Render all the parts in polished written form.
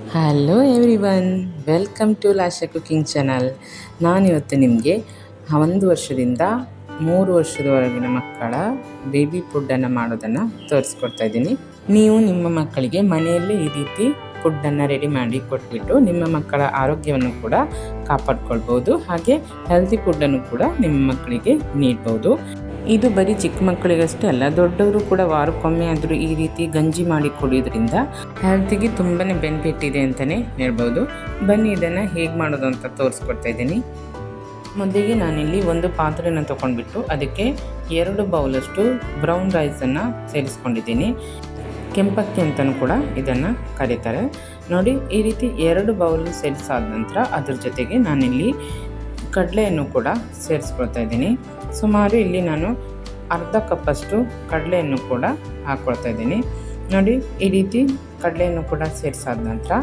Hello everyone, welcome to Lasha cooking channel. ನಾನಿವತ್ತು ನಿಮಗೆ 1 ವರ್ಷದಿಂದ 3 ವರ್ಷದವರೆಗಿನ ಮಕ್ಕಳ ಬೇಬಿ ಫುಡ್ಡನ್ನು ಮಾಡೋದನ್ನು ತೋರಿಸ್ಕೊಡ್ತಾ ಇದ್ದೀನಿ. ನೀವು ನಿಮ್ಮ ಮಕ್ಕಳಿಗೆ ಮನೆಯಲ್ಲೇ ಈ ರೀತಿ ಫುಡ್ಡನ್ನು ರೆಡಿ ಮಾಡಿ ಕೊಟ್ಬಿಟ್ಟು ನಿಮ್ಮ ಮಕ್ಕಳ ಆರೋಗ್ಯವನ್ನು ಕೂಡ ಕಾಪಾಡ್ಕೊಳ್ಬೋದು. ಹಾಗೆ ಹೆಲ್ತಿ ಫುಡ್ಡನ್ನು ಕೂಡ ನಿಮ್ಮ ಮಕ್ಕಳಿಗೆ ನೀಡ್ಬೋದು. ಇದು ಬರೀ ಚಿಕ್ಕ ಮಕ್ಕಳಿಗಷ್ಟೇ ಅಲ್ಲ, ದೊಡ್ಡವರು ಕೂಡ ವಾರಕ್ಕೊಮ್ಮೆ ಆದರೂ ಈ ರೀತಿ ಗಂಜಿ ಮಾಡಿ ಕುಡಿಯೋದ್ರಿಂದ ಹೆಲ್ತಿಗೆ ತುಂಬಾ ಬೆನಿಫಿಟ್ ಇದೆ ಅಂತಲೇ ಹೇಳ್ಬೋದು. ಬನ್ನಿ ಇದನ್ನು ಹೇಗೆ ಮಾಡೋದು ಅಂತ ತೋರಿಸ್ಕೊಡ್ತಾ ಇದ್ದೀನಿ. ಮೊದಲಿಗೆ ನಾನಿಲ್ಲಿ ಒಂದು ಪಾತ್ರೆಯನ್ನು ತೊಗೊಂಡ್ಬಿಟ್ಟು ಅದಕ್ಕೆ 2 ಬೌಲಷ್ಟು ಬ್ರೌನ್ ರೈಸನ್ನು ಸೇರಿಸ್ಕೊಂಡಿದ್ದೀನಿ. ಕೆಂಪಕ್ಕಿ ಅಂತಲೂ ಕೂಡ ಇದನ್ನು ಕರೀತಾರೆ. ನೋಡಿ, ಈ ರೀತಿ 2 ಬೌಲ್ ಸೇರಿಸಾದ ನಂತರ ಅದ್ರ ಜೊತೆಗೆ ನಾನಿಲ್ಲಿ ಕಡಲೆಯನ್ನು ಕೂಡ ಸೇರಿಸ್ಕೊಳ್ತಾ ಇದ್ದೀನಿ. ಸುಮಾರು ಇಲ್ಲಿ ನಾನು ಅರ್ಧ ಕಪ್ಪಷ್ಟು ಕಡಲೆಯನ್ನು ಕೂಡ ಹಾಕ್ಕೊಳ್ತಾ ಇದ್ದೀನಿ. ನೋಡಿ, ಈ ರೀತಿ ಕಡಲೆಯನ್ನು ಕೂಡ ಸೇರಿಸಾದ ನಂತರ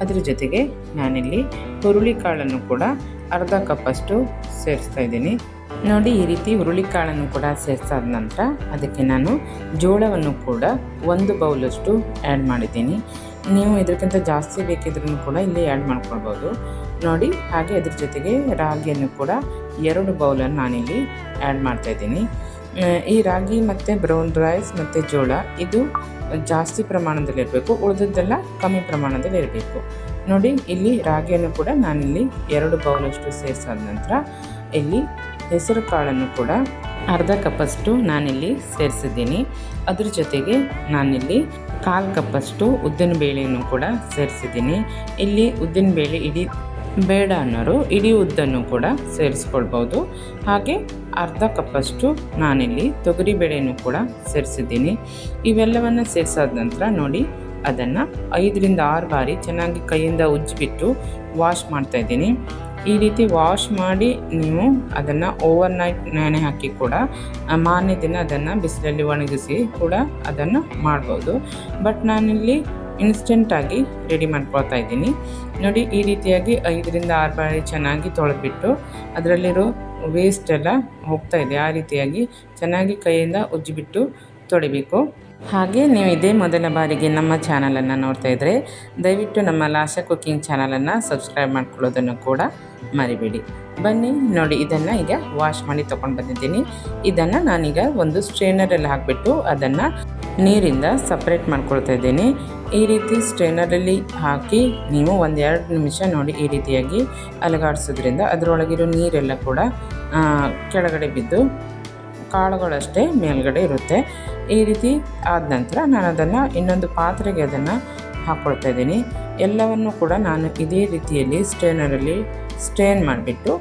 ಅದ್ರ ಜೊತೆಗೆ ನಾನಿಲ್ಲಿ ಹುರುಳಿಕಾಳನ್ನು ಕೂಡ ಅರ್ಧ ಕಪ್ಪಷ್ಟು ಸೇರಿಸ್ತಾ ಇದ್ದೀನಿ. ನೋಡಿ, ಈ ರೀತಿ ಹುರುಳಿಕಾಳನ್ನು ಕೂಡ ಸೇರಿಸಾದ ನಂತರ ಅದಕ್ಕೆ ನಾನು ಜೋಳವನ್ನು ಕೂಡ 1 ಬೌಲಷ್ಟು ಆ್ಯಡ್ ಮಾಡಿದ್ದೀನಿ. ನೀವು ಇದಕ್ಕಿಂತ ಜಾಸ್ತಿ ಬೇಕಿದ್ರೂ ಕೂಡ ಇಲ್ಲಿ ಆ್ಯಡ್ ಮಾಡ್ಕೊಳ್ಬೋದು. ನೋಡಿ, ಹಾಗೆ ಅದ್ರ ಜೊತೆಗೆ ರಾಗಿಯನ್ನು ಕೂಡ 2 ಬೌಲನ್ನು ನಾನಿಲ್ಲಿ ಆ್ಯಡ್ ಮಾಡ್ತಾಯಿದ್ದೀನಿ. ಈ ರಾಗಿ ಮತ್ತು ಬ್ರೌನ್ ರೈಸ್ ಮತ್ತು ಜೋಳ ಇದು ಜಾಸ್ತಿ ಪ್ರಮಾಣದಲ್ಲಿ ಇರಬೇಕು, ಉಳಿದದ್ದೆಲ್ಲ ಕಮ್ಮಿ ಪ್ರಮಾಣದಲ್ಲಿ ಇರಬೇಕು. ನೋಡಿ, ಇಲ್ಲಿ ರಾಗಿಯನ್ನು ಕೂಡ ನಾನಿಲ್ಲಿ 2 ಬೌಲಷ್ಟು ಸೇರಿಸಾದ ನಂತರ ಇಲ್ಲಿ ಹೆಸರು ಕಾಳನ್ನು ಕೂಡ ಅರ್ಧ ಕಪ್ಪಷ್ಟು ನಾನಿಲ್ಲಿ ಸೇರಿಸಿದ್ದೀನಿ. ಅದ್ರ ಜೊತೆಗೆ ನಾನಿಲ್ಲಿ 1/4 ಕಪ್ಪಷ್ಟು ಉದ್ದಿನ ಬೇಳೆಯನ್ನು ಕೂಡ ಸೇರಿಸಿದ್ದೀನಿ. ಇಲ್ಲಿ ಉದ್ದಿನ ಬೇಳೆ ಇಡೀ ಬೇಡ ಅನ್ನೋರು ಇಡೀ ಉದ್ದನ್ನು ಕೂಡ ಸೇರಿಸ್ಕೊಳ್ಬೋದು. ಹಾಗೆ ಅರ್ಧ ಕಪ್ಪಷ್ಟು ನಾನಿಲ್ಲಿ ತೊಗರಿ ಬೇಳೆಯನ್ನು ಕೂಡ ಸೇರಿಸಿದ್ದೀನಿ. ಇವೆಲ್ಲವನ್ನು ಸೇರಿಸಾದ ನಂತರ ನೋಡಿ, ಅದನ್ನು 5ರಿಂದ 6 ಬಾರಿ ಚೆನ್ನಾಗಿ ಕೈಯಿಂದ ಉಜ್ಜಿಬಿಟ್ಟು ವಾಶ್ ಮಾಡ್ತಾಯಿದ್ದೀನಿ. ಈ ರೀತಿ ವಾಶ್ ಮಾಡಿ ನೀವು ಅದನ್ನು ಓವರ್ನೈಟ್ ನೆನೆ ಹಾಕಿ ಕೂಡ ಮಾರನೇ ದಿನ ಅದನ್ನು ಬಿಸಿಲಲ್ಲಿ ಒಣಗಿಸಿ ಕೂಡ ಅದನ್ನು ಮಾಡ್ಬೋದು. ಬಟ್ ನಾನಿಲ್ಲಿ ಇನ್ಸ್ಟೆಂಟಾಗಿ ರೆಡಿ ಮಾಡ್ಕೊಳ್ತಾ ಇದ್ದೀನಿ. ನೋಡಿ, ಈ ರೀತಿಯಾಗಿ 5ರಿಂದ 6 ಬಾರಿ ಚೆನ್ನಾಗಿ ತೊಳೆದ್ಬಿಟ್ಟು ಅದರಲ್ಲಿರೋ ವೇಸ್ಟ್ ಎಲ್ಲ ಹೋಗ್ತಾ ಇದೆ. ಆ ರೀತಿಯಾಗಿ ಚೆನ್ನಾಗಿ ಕೈಯಿಂದ ಉಜ್ಜಿಬಿಟ್ಟು ತೊಳಿಬೇಕು. ಹಾಗೆ ನೀವು ಇದೇ ಮೊದಲ ಬಾರಿಗೆ ನಮ್ಮ ಚಾನಲನ್ನು ನೋಡ್ತಾ ಇದ್ದರೆ ದಯವಿಟ್ಟು ನಮ್ಮ ಲಾಶಾ ಕುಕಿಂಗ್ ಚಾನಲನ್ನು ಸಬ್ಸ್ಕ್ರೈಬ್ ಮಾಡ್ಕೊಳ್ಳೋದನ್ನು ಕೂಡ ಮರಿಬೇಡಿ. ಬನ್ನಿ ನೋಡಿ, ಇದನ್ನು ಈಗ ವಾಶ್ ಮಾಡಿ ತೊಗೊಂಡು ಬಂದಿದ್ದೀನಿ. ಇದನ್ನು ನಾನೀಗ ಒಂದು ಸ್ಟ್ರೈನರಲ್ಲಿ ಹಾಕಿಬಿಟ್ಟು ಅದನ್ನು ನೀರಿಂದ ಸಪ್ರೇಟ್ ಮಾಡ್ಕೊಳ್ತಾ ಇದ್ದೀನಿ. ಈ ರೀತಿ ಸ್ಟ್ರೈನರಲ್ಲಿ ಹಾಕಿ ನೀವು 1-2 ನಿಮಿಷ ನೋಡಿ ಈ ರೀತಿಯಾಗಿ ಅಲುಗಾಡಿಸೋದ್ರಿಂದ ಅದರೊಳಗಿರೋ ನೀರೆಲ್ಲ ಕೂಡ ಕೆಳಗಡೆ ಬಿದ್ದು ಕಾಳುಗಳಷ್ಟೇ ಮೇಲ್ಗಡೆ ಇರುತ್ತೆ. ಈ ರೀತಿ ಆದ ನಂತರ ನಾನು ಅದನ್ನು ಇನ್ನೊಂದು ಪಾತ್ರೆಗೆ ಅದನ್ನು ಹಾಕ್ಕೊಳ್ತಾ ಇದ್ದೀನಿ. ಎಲ್ಲವನ್ನು ಕೂಡ ನಾನು ಇದೇ ರೀತಿಯಲ್ಲಿ ಸ್ಟ್ರೈನರಲ್ಲಿ ಸ್ಟ್ರೈನ್ ಮಾಡಿಬಿಟ್ಟು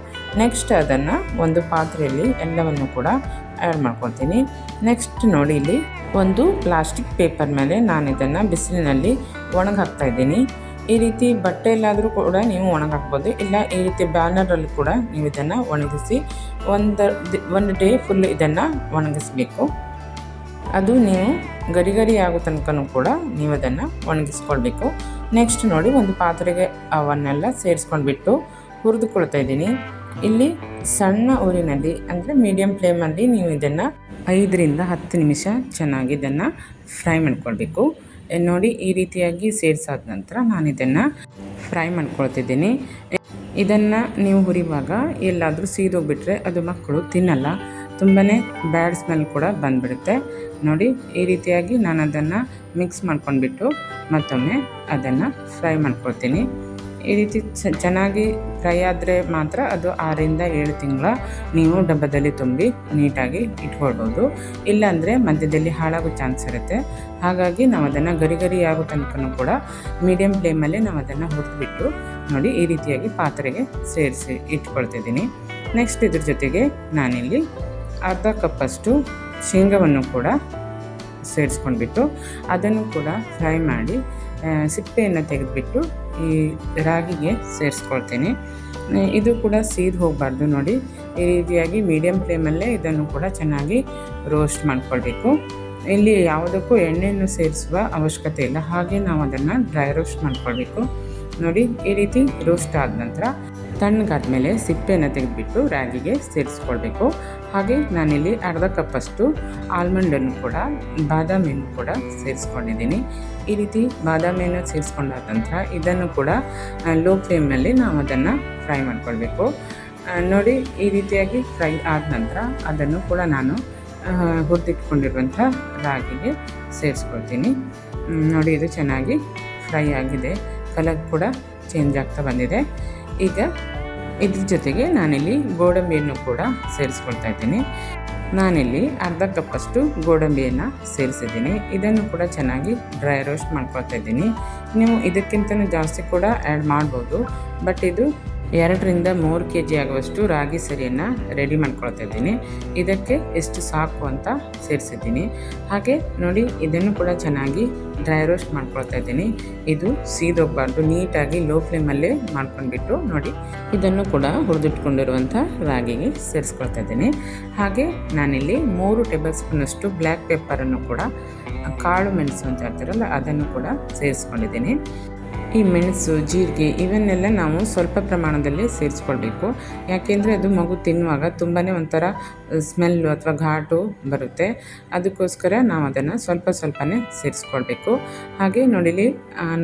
ನೆಕ್ಸ್ಟ್ ಅದನ್ನು ಒಂದು ಪಾತ್ರೆಯಲ್ಲಿ ಎಲ್ಲವನ್ನು ಕೂಡ ಆ್ಯಡ್ ಮಾಡ್ಕೊಳ್ತೀನಿ. ನೆಕ್ಸ್ಟ್ ನೋಡಿ, ಇಲ್ಲಿ ಒಂದು ಪ್ಲಾಸ್ಟಿಕ್ ಪೇಪರ್ ಮೇಲೆ ನಾನು ಇದನ್ನು ಬಿಸಿಲಿನಲ್ಲಿ ಒಣಗಿ ಹಾಕ್ತಾಯಿದ್ದೀನಿ. ಈ ರೀತಿ ಬಟ್ಟೆಯಲ್ಲಾದರೂ ಕೂಡ ನೀವು ಒಣಗಿ ಹಾಕ್ಬೋದು, ಇಲ್ಲ ಈ ರೀತಿ ಬ್ಯಾನರಲ್ಲಿ ಕೂಡ ನೀವು ಇದನ್ನು ಒಣಗಿಸಿ ಒಂದು ಡೇ ಫುಲ್ ಇದನ್ನು ಒಣಗಿಸ್ಬೇಕು. ಅದು ನೀವು ಗರಿ ಆಗೋ ತನಕನೂ ಕೂಡ ನೀವು ಅದನ್ನು ಒಣಗಿಸ್ಕೊಳ್ಬೇಕು. ನೆಕ್ಸ್ಟ್ ನೋಡಿ, ಒಂದು ಪಾತ್ರೆಗೆ ಅವನ್ನೆಲ್ಲ ಸೇರಿಸ್ಕೊಂಡ್ಬಿಟ್ಟು ಹುರಿದುಕೊಳ್ತಾ ಇದ್ದೀನಿ. ಇಲ್ಲಿ ಸಣ್ಣ ಊರಿನಲ್ಲಿ ಅಂದರೆ ಮೀಡಿಯಮ್ ಫ್ಲೇಮಲ್ಲಿ ನೀವು ಇದನ್ನು 5ರಿಂದ 10 ನಿಮಿಷ ಚೆನ್ನಾಗಿ ಇದನ್ನು ಫ್ರೈ ಮಾಡ್ಕೊಳ್ಬೇಕು. ನೋಡಿ, ಈ ರೀತಿಯಾಗಿ ಸೇರಿಸಾದ ನಂತರ ನಾನು ಇದನ್ನು ಫ್ರೈ ಮಾಡ್ಕೊಳ್ತಿದ್ದೀನಿ. ಇದನ್ನು ನೀವು ಹುರಿಯುವಾಗ ಎಲ್ಲಾದರೂ ಸೀದೋಗ್ಬಿಟ್ರೆ ಅದು ಮಕ್ಕಳು ತಿನ್ನಲ್ಲ, ತುಂಬಾ ಬ್ಯಾಡ್ ಸ್ಮೆಲ್ ಕೂಡ ಬಂದುಬಿಡುತ್ತೆ. ನೋಡಿ, ಈ ರೀತಿಯಾಗಿ ನಾನು ಅದನ್ನು ಮಿಕ್ಸ್ ಮಾಡ್ಕೊಂಡ್ಬಿಟ್ಟು ಮತ್ತೊಮ್ಮೆ ಅದನ್ನು ಫ್ರೈ ಮಾಡ್ಕೊಳ್ತೀನಿ. ಈ ರೀತಿ ಚೆನ್ನಾಗಿ ಫ್ರೈ ಆದರೆ ಮಾತ್ರ ಅದು 6ರಿಂದ 7 ತಿಂಗಳ ನೀವು ಡಬ್ಬದಲ್ಲಿ ತುಂಬಿ ನೀಟಾಗಿ ಇಟ್ಕೊಳ್ಬೋದು. ಇಲ್ಲಾಂದರೆ ಮಧ್ಯದಲ್ಲಿ ಹಾಳಾಗೋ ಚಾನ್ಸ್ ಇರುತ್ತೆ. ಹಾಗಾಗಿ ನಾವು ಅದನ್ನು ಗರಿ ಆಗೋ ತನಕನೂ ಕೂಡ ಮೀಡಿಯಮ್ ಫ್ಲೇಮಲ್ಲಿ ನಾವು ಅದನ್ನು ಹುರಿದ್ಬಿಟ್ಟು ನೋಡಿ ಈ ರೀತಿಯಾಗಿ ಪಾತ್ರೆಗೆ ಸೇರಿಸಿ ಇಟ್ಕೊಳ್ತಿದ್ದೀನಿ. ನೆಕ್ಸ್ಟ್ ಇದ್ರ ಜೊತೆಗೆ ನಾನಿಲ್ಲಿ ಅರ್ಧ ಕಪ್ಪಷ್ಟು ಶೇಂಗಾವನ್ನು ಕೂಡ ಸೇರಿಸ್ಕೊಂಡ್ಬಿಟ್ಟು ಅದನ್ನು ಕೂಡ ಫ್ರೈ ಮಾಡಿ ಸಿಪ್ಪೆಯನ್ನು ತೆಗೆದುಬಿಟ್ಟು ಈ ರಾಗಿಗೆ ಸೇರಿಸ್ಕೊಳ್ತೀನಿ. ಇದು ಕೂಡ ಸೀದ್ ಹೋಗಬಾರ್ದು. ನೋಡಿ, ಈ ರೀತಿಯಾಗಿ ಮೀಡಿಯಮ್ ಫ್ಲೇಮಲ್ಲೇ ಇದನ್ನು ಕೂಡ ಚೆನ್ನಾಗಿ ರೋಸ್ಟ್ ಮಾಡ್ಕೊಳ್ಬೇಕು. ಇಲ್ಲಿ ಯಾವುದಕ್ಕೂ ಎಣ್ಣೆಯನ್ನು ಸೇರಿಸುವ ಅವಶ್ಯಕತೆ ಇಲ್ಲ, ಹಾಗೆ ನಾವು ಅದನ್ನು ಡ್ರೈ ರೋಸ್ಟ್ ಮಾಡ್ಕೊಳ್ಬೇಕು. ನೋಡಿ, ಈ ರೀತಿ ರೋಸ್ಟ್ ಆದ ನಂತರ ತಣ್ಣಗಾದ್ಮೇಲೆ ಸಿಪ್ಪೆಯನ್ನು ತೆಗೆದುಬಿಟ್ಟು ರಾಗಿಗೆ ಸೇರಿಸ್ಕೊಳ್ಬೇಕು. ಹಾಗೆ ನಾನಿಲ್ಲಿ ಅರ್ಧ ಕಪ್ಪಷ್ಟು ಆಲ್ಮಂಡನ್ನು ಕೂಡ ಬಾದಾಮಿಯನ್ನು ಕೂಡ ಸೇರಿಸ್ಕೊಂಡಿದ್ದೀನಿ. ಈ ರೀತಿ ಬಾದಾಮಿಯನ್ನು ಸೇರಿಸ್ಕೊಂಡಾದ ನಂತರ ಇದನ್ನು ಕೂಡ ಲೋ ಫ್ಲೇಮ್ನಲ್ಲಿ ನಾವು ಅದನ್ನು ಫ್ರೈ ಮಾಡ್ಕೊಳ್ಬೇಕು. ನೋಡಿ, ಈ ರೀತಿಯಾಗಿ ಫ್ರೈ ಆದ ನಂತರ ಅದನ್ನು ಕೂಡ ನಾನು ಹುರಿದಿಟ್ಕೊಂಡಿರುವಂಥ ರಾಗಿಗೆ ಸೇರಿಸ್ಕೊಳ್ತೀನಿ. ನೋಡಿ, ಇದು ಚೆನ್ನಾಗಿ ಫ್ರೈ ಆಗಿದೆ, ಕಲರ್ ಕೂಡ ಚೇಂಜ್ ಆಗ್ತಾ ಬಂದಿದೆ. ಈಗ ಇದ್ರ ಜೊತೆಗೆ ನಾನಿಲ್ಲಿ ಗೋಡಂಬಿಯನ್ನು ಕೂಡ ಸೇರಿಸ್ಕೊಳ್ತಾ ಇದ್ದೀನಿ. ನಾನಿಲ್ಲಿ ಅರ್ಧ ಕಪ್ಪಷ್ಟು ಗೋಡಂಬಿಯನ್ನು ಸೇರಿಸಿದ್ದೀನಿ. ಇದನ್ನು ಕೂಡ ಚೆನ್ನಾಗಿ ಡ್ರೈ ರೋಸ್ಟ್ ಮಾಡ್ಕೊಳ್ತಾ ಇದ್ದೀನಿ. ನೀವು ಇದಕ್ಕಿಂತಲೂ ಜಾಸ್ತಿ ಕೂಡ ಆ್ಯಡ್ ಮಾಡ್ಬೋದು, ಬಟ್ ಇದು 2-3 kg ಆಗುವಷ್ಟು ರಾಗಿ ಸರಿಯನ್ನು ರೆಡಿ ಮಾಡ್ಕೊಳ್ತಾ ಇದ್ದೀನಿ. ಇದಕ್ಕೆ ಎಷ್ಟು ಸಾಕು ಅಂತ ಸೇರಿಸಿದ್ದೀನಿ. ಹಾಗೆ ನೋಡಿ, ಇದನ್ನು ಕೂಡ ಚೆನ್ನಾಗಿ ಡ್ರೈ ರೋಸ್ಟ್ ಮಾಡ್ಕೊಳ್ತಾ ಇದ್ದೀನಿ. ಇದು ಸೀದೋಗಬಾರ್ದು, ನೀಟಾಗಿ ಲೋ ಫ್ಲೇಮಲ್ಲೇ ಮಾಡ್ಕೊಂಡ್ಬಿಟ್ಟು ನೋಡಿ ಇದನ್ನು ಕೂಡ ಹುರಿದಿಟ್ಕೊಂಡಿರುವಂಥ ರಾಗಿಗೆ ಸೇರಿಸ್ಕೊಳ್ತಾ ಇದ್ದೀನಿ. ಹಾಗೆ ನಾನಿಲ್ಲಿ 3 ಟೇಬಲ್ ಸ್ಪೂನಷ್ಟು ಬ್ಲ್ಯಾಕ್ ಪೆಪ್ಪರನ್ನು ಕೂಡ, ಕಾಳು ಮೆಣಸು ಅಂತ ಹೇಳ್ತಾರಲ್ಲ, ಅದನ್ನು ಕೂಡ ಸೇರಿಸ್ಕೊಂಡಿದ್ದೀನಿ. ಈ ಮೆಣಸು, ಜೀರಿಗೆ ಇವನ್ನೆಲ್ಲ ನಾವು ಸ್ವಲ್ಪ ಪ್ರಮಾಣದಲ್ಲಿ ಸೇರಿಸ್ಕೊಳ್ಬೇಕು. ಯಾಕೆಂದರೆ ಅದು ಮಗು ತಿನ್ನುವಾಗ ತುಂಬಾ ಒಂಥರ ಸ್ಮೆಲ್ಲು ಅಥವಾ ಘಾಟು ಬರುತ್ತೆ. ಅದಕ್ಕೋಸ್ಕರ ನಾವು ಅದನ್ನು ಸ್ವಲ್ಪನೇ ಸೇರಿಸ್ಕೊಳ್ಬೇಕು. ಹಾಗೆ ನೋಡಿಲಿ,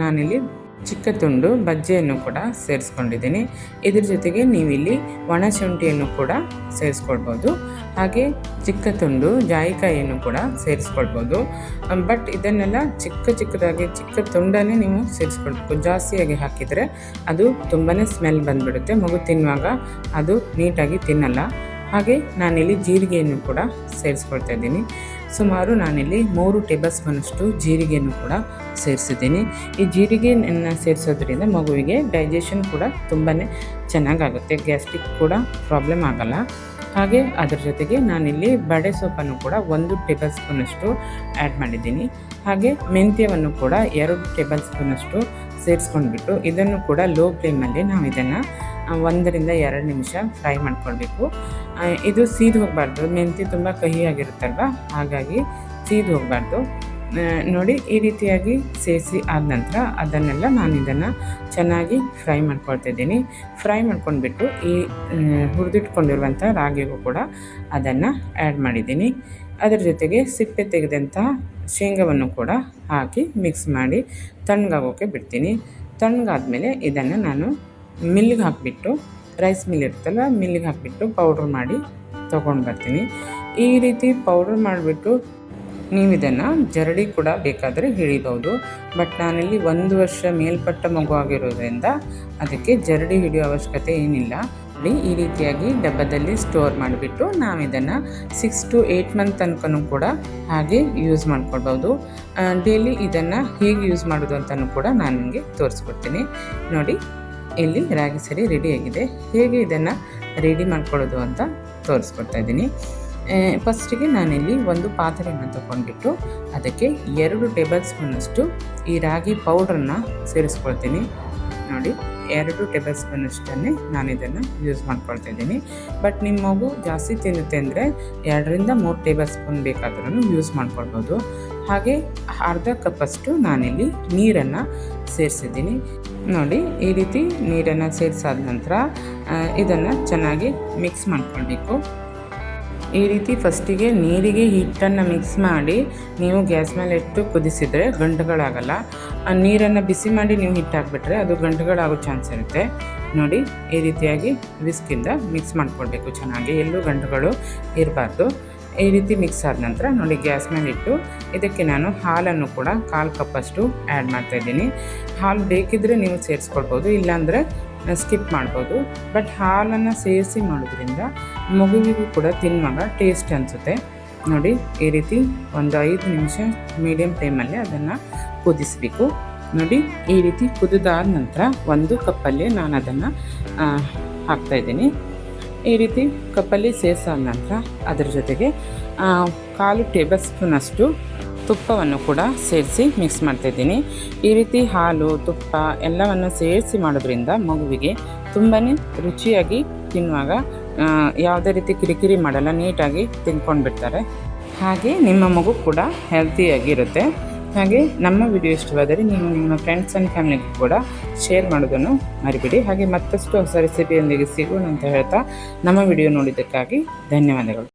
ನಾನಿಲ್ಲಿ ಚಿಕ್ಕ ತುಂಡು ಬಜ್ಜೆಯನ್ನು ಕೂಡ ಸೇರಿಸ್ಕೊಂಡಿದ್ದೀನಿ. ಇದ್ರ ಜೊತೆಗೆ ನೀವಿಲ್ಲಿ ಒಣ ಶುಂಠಿಯನ್ನು ಕೂಡ ಸೇರಿಸ್ಕೊಳ್ಬೋದು. ಹಾಗೆ ಚಿಕ್ಕ ತುಂಡು ಜಾಯಿಕಾಯಿಯನ್ನು ಕೂಡ ಸೇರಿಸ್ಕೊಳ್ಬೋದು. ಬಟ್ ಇದನ್ನೆಲ್ಲ ಚಿಕ್ಕದಾಗಿ ಚಿಕ್ಕ ತುಂಡನ್ನೇ ನೀವು ಸೇರಿಸ್ಕೊಳ್ಬೇಕು. ಜಾಸ್ತಿಯಾಗಿ ಹಾಕಿದರೆ ಅದು ತುಂಬಾ ಸ್ಮೆಲ್ ಬಂದುಬಿಡುತ್ತೆ, ಮಗು ತಿನ್ನುವಾಗ ಅದು ನೀಟಾಗಿ ತಿನ್ನಲ್ಲ. ಹಾಗೆ ನಾನಿಲ್ಲಿ ಜೀರಿಗೆಯನ್ನು ಕೂಡ ಸೇರಿಸ್ಕೊಳ್ತಾ ಇದ್ದೀನಿ. ಸುಮಾರು ನಾನಿಲ್ಲಿ 3 ಟೇಬಲ್ ಸ್ಪೂನಷ್ಟು ಜೀರಿಗೆಯನ್ನು ಕೂಡ ಸೇರಿಸಿದ್ದೀನಿ. ಈ ಜೀರಿಗೆಯನ್ನು ಸೇರಿಸೋದ್ರಿಂದ ಮಗುವಿಗೆ ಡೈಜೆಷನ್ ಕೂಡ ತುಂಬಾ ಚೆನ್ನಾಗಾಗುತ್ತೆ, ಗ್ಯಾಸ್ಟ್ರಿಕ್ ಕೂಡ ಪ್ರಾಬ್ಲಮ್ ಆಗಲ್ಲ. ಹಾಗೆ ಅದರ ಜೊತೆಗೆ ನಾನಿಲ್ಲಿ ಬಡೆ ಸೊಪ್ಪನ್ನು ಕೂಡ 1 ಟೇಬಲ್ ಸ್ಪೂನಷ್ಟು ಆ್ಯಡ್ ಮಾಡಿದ್ದೀನಿ. ಹಾಗೆ ಮೆಂತ್ಯವನ್ನು ಕೂಡ 2 ಟೇಬಲ್ ಸ್ಪೂನಷ್ಟು ಸೇರಿಸ್ಕೊಂಡ್ಬಿಟ್ಟು ಇದನ್ನು ಕೂಡ ಲೋ ಫ್ಲೇಮಲ್ಲಿ ನಾವು ಇದನ್ನು 1-2 ನಿಮಿಷ ಫ್ರೈ ಮಾಡ್ಕೊಳ್ಬೇಕು. ಇದು ಸೀದು ಹೋಗಬಾರ್ದು, ಮೆಂತ್ಯ ತುಂಬ ಕಹಿಯಾಗಿರುತ್ತಲ್ವ, ಹಾಗಾಗಿ ಸೀದು ಹೋಗಬಾರ್ದು. ನೋಡಿ, ಈ ರೀತಿಯಾಗಿ ಸೇರಿಸಿ ಆದ ನಂತರ ಅದನ್ನೆಲ್ಲ ನಾನು ಇದನ್ನು ಚೆನ್ನಾಗಿ ಫ್ರೈ ಮಾಡ್ಕೊಳ್ತಾ ಇದ್ದೀನಿ. ಫ್ರೈ ಮಾಡ್ಕೊಂಡ್ಬಿಟ್ಟು ಈ ಹುರಿದಿಟ್ಕೊಂಡಿರುವಂಥ ರಾಗಿಗೂ ಕೂಡ ಅದನ್ನು ಆ್ಯಡ್ ಮಾಡಿದ್ದೀನಿ. ಅದರ ಜೊತೆಗೆ ಸಿಪ್ಪೆ ತೆಗೆದಂಥ ಶೇಂಗಾವನ್ನು ಕೂಡ ಹಾಕಿ ಮಿಕ್ಸ್ ಮಾಡಿ ತಣ್ಣಗಾಗೋಕ್ಕೆ ಬಿಡ್ತೀನಿ. ತಣ್ಣಗಾದ್ಮೇಲೆ ಇದನ್ನು ನಾನು ಮಿಲ್ಲಿಗೆ ಹಾಕಿಬಿಟ್ಟು, ರೈಸ್ ಮಿಲ್ ಇರುತ್ತಲ್ಲ, ಮಿಲ್ಲಿಗೆ ಹಾಕಿಬಿಟ್ಟು ಪೌಡ್ರ್ ಮಾಡಿ ತೊಗೊಂಡು ಬರ್ತೀನಿ. ಈ ರೀತಿ ಪೌಡ್ರ್ ಮಾಡಿಬಿಟ್ಟು ನೀವು ಇದನ್ನು ಜರಡಿ ಕೂಡ ಬೇಕಾದರೆ ಹಿಡಿಬೋದು. ಬಟ್ ನಾನಿಲ್ಲಿ 1 ವರ್ಷ ಮೇಲ್ಪಟ್ಟ ಮಗು ಆಗಿರೋದ್ರಿಂದ ಅದಕ್ಕೆ ಜರಡಿ ಹಿಡಿಯೋ ಅವಶ್ಯಕತೆ ಏನಿಲ್ಲ. ಈ ರೀತಿಯಾಗಿ ಡಬ್ಬದಲ್ಲಿ ಸ್ಟೋರ್ ಮಾಡಿಬಿಟ್ಟು ನಾವು ಇದನ್ನು 6 to 8 ಮಂತ್ ತನಕನೂ ಕೂಡ ಹಾಗೆ ಯೂಸ್ ಮಾಡ್ಕೊಳ್ಬೋದು. ಡೈಲಿ ಇದನ್ನು ಹೇಗೆ ಯೂಸ್ ಮಾಡೋದು ಅಂತಲೂ ಕೂಡ ನಾನು ನಿಮಗೆ ತೋರಿಸ್ಕೊಡ್ತೀನಿ. ನೋಡಿ, ಇಲ್ಲಿ ರಾಗಿ ಸರಿ ರೆಡಿಯಾಗಿದೆ. ಹೇಗೆ ಇದನ್ನು ರೆಡಿ ಮಾಡ್ಕೊಳ್ಳೋದು ಅಂತ ತೋರಿಸ್ಕೊಡ್ತಾ ಇದ್ದೀನಿ. ಫಸ್ಟಿಗೆ ನಾನಿಲ್ಲಿ ಒಂದು ಪಾತ್ರೆಯನ್ನು ತಗೊಂಡ್ಬಿಟ್ಟು ಅದಕ್ಕೆ 2 ಟೇಬಲ್ ಸ್ಪೂನಷ್ಟು ಈ ರಾಗಿ ಪೌಡ್ರನ್ನು ಸೇರಿಸ್ಕೊಳ್ತೀನಿ. ನೋಡಿ, 2 ಟೇಬಲ್ ಸ್ಪೂನಷ್ಟನ್ನೇ ನಾನು ಇದನ್ನು ಯೂಸ್ ಮಾಡ್ಕೊಳ್ತಾ ಇದ್ದೀನಿ. ಬಟ್ ನಿಮ್ಮ ಮಗು ಜಾಸ್ತಿ ತಿನ್ನುತ್ತೆ ಅಂದರೆ 2-3 ಟೇಬಲ್ ಸ್ಪೂನ್ ಬೇಕಾದ್ರೂ ಯೂಸ್ ಮಾಡ್ಕೊಳ್ಬೋದು. ಹಾಗೆ ಅರ್ಧ ಕಪ್ಪಷ್ಟು ನಾನಿಲ್ಲಿ ನೀರನ್ನು ಸೇರಿಸಿದ್ದೀನಿ. ನೋಡಿ, ಈ ರೀತಿ ನೀರನ್ನು ಸೇರಿಸಾದ ನಂತರ ಇದನ್ನು ಚೆನ್ನಾಗಿ ಮಿಕ್ಸ್ ಮಾಡ್ಕೊಳ್ಬೇಕು. ಈ ರೀತಿ ಫಸ್ಟಿಗೆ ನೀರಿಗೆ ಹಿಟ್ಟನ್ನು ಮಿಕ್ಸ್ ಮಾಡಿ ನೀವು ಗ್ಯಾಸ್ ಮೇಲೆ ಇಟ್ಟು ಕುದಿಸಿದರೆ ಗಂಟುಗಳಾಗಲ್ಲ. ನೀರನ್ನು ಬಿಸಿ ಮಾಡಿ ನೀವು ಹಿಟ್ಟು ಹಾಕಿಬಿಟ್ರೆ ಅದು ಗಂಟುಗಳಾಗೋ ಚಾನ್ಸ್ ಇರುತ್ತೆ. ನೋಡಿ, ಈ ರೀತಿಯಾಗಿ ವಿಸ್ಕಿಂದ ಮಿಕ್ಸ್ ಮಾಡ್ಕೊಳ್ಬೇಕು ಚೆನ್ನಾಗಿ, ಎಲ್ಲೂ ಗಂಟುಗಳು ಇರಬಾರ್ದು. ಈ ರೀತಿ ಮಿಕ್ಸ್ ಆದ ನಂತರ ನೋಡಿ, ಗ್ಯಾಸ್ ಮೇಲೆ ಇಟ್ಟು ಇದಕ್ಕೆ ನಾನು ಹಾಲನ್ನು ಕೂಡ 1/4 ಕಪ್ಪಷ್ಟು ಆ್ಯಡ್ ಮಾಡ್ತಾಯಿದ್ದೀನಿ. ಹಾಲು ಬೇಕಿದ್ದರೆ ನೀವು ಸೇರಿಸ್ಕೊಳ್ಬೋದು, ಇಲ್ಲಾಂದರೆ ಸ್ಕಿಪ್ ಮಾಡ್ಬೋದು. ಬಟ್ ಹಾಲನ್ನು ಸೇರಿಸಿ ಮಾಡೋದ್ರಿಂದ ಮಗುವಿಗೂ ಕೂಡ ತಿನ್ನುವಾಗ ಟೇಸ್ಟ್ ಅನಿಸುತ್ತೆ. ನೋಡಿ, ಈ ರೀತಿ ಒಂದು 5 ನಿಮಿಷ ಮೀಡಿಯಮ್ ಫ್ಲೇಮಲ್ಲಿ ಅದನ್ನು ಕುದಿಸಬೇಕು. ನೋಡಿ, ಈ ರೀತಿ ಕುದಿದಾದ ನಂತರ 1 ಕಪ್ಪಲ್ಲಿ ನಾನು ಅದನ್ನು ಹಾಕ್ತಾಯಿದ್ದೀನಿ. ಈ ರೀತಿ ಕಪ್ಪಲ್ಲಿ ಸೇರಿಸಾದ ನಂತರ ಅದರ ಜೊತೆಗೆ 1/4 ಟೇಬಲ್ ಸ್ಪೂನಷ್ಟು ತುಪ್ಪವನ್ನು ಕೂಡ ಸೇರಿಸಿ ಮಿಕ್ಸ್ ಮಾಡ್ತಾಯಿದ್ದೀನಿ. ಈ ರೀತಿ ಹಾಲು, ತುಪ್ಪ ಎಲ್ಲವನ್ನು ಸೇರಿಸಿ ಮಾಡೋದ್ರಿಂದ ಮಗುವಿಗೆ ತುಂಬಾ ರುಚಿಯಾಗಿ ತಿನ್ನುವಾಗ ಯಾವುದೇ ರೀತಿ ಕಿರಿಕಿರಿ ಮಾಡಲ್ಲ, ನೀಟಾಗಿ ತಿನ್ಕೊಂಡು ಬಿಡ್ತಾರೆ. ಹಾಗೆ ನಿಮ್ಮ ಮಗು ಕೂಡ ಹೆಲ್ತಿಯಾಗಿರುತ್ತೆ. ಹಾಗೆ ನಮ್ಮ ವಿಡಿಯೋ ಇಷ್ಟವಾದರೆ ನೀವು ನಿಮ್ಮ ಫ್ರೆಂಡ್ಸ್ ಆ್ಯಂಡ್ ಫ್ಯಾಮಿಲಿಗೂ ಕೂಡ ಶೇರ್ ಮಾಡೋದನ್ನು ಮರಿಬೇಡಿ. ಹಾಗೆ ಮತ್ತಷ್ಟು ಹೊಸ ರೆಸಿಪಿಯೊಂದಿಗೆ ಸಿಗೋಣ ಅಂತ ಹೇಳ್ತಾ ನಮ್ಮ ವಿಡಿಯೋ ನೋಡಿದ್ದಕ್ಕಾಗಿ ಧನ್ಯವಾದಗಳು.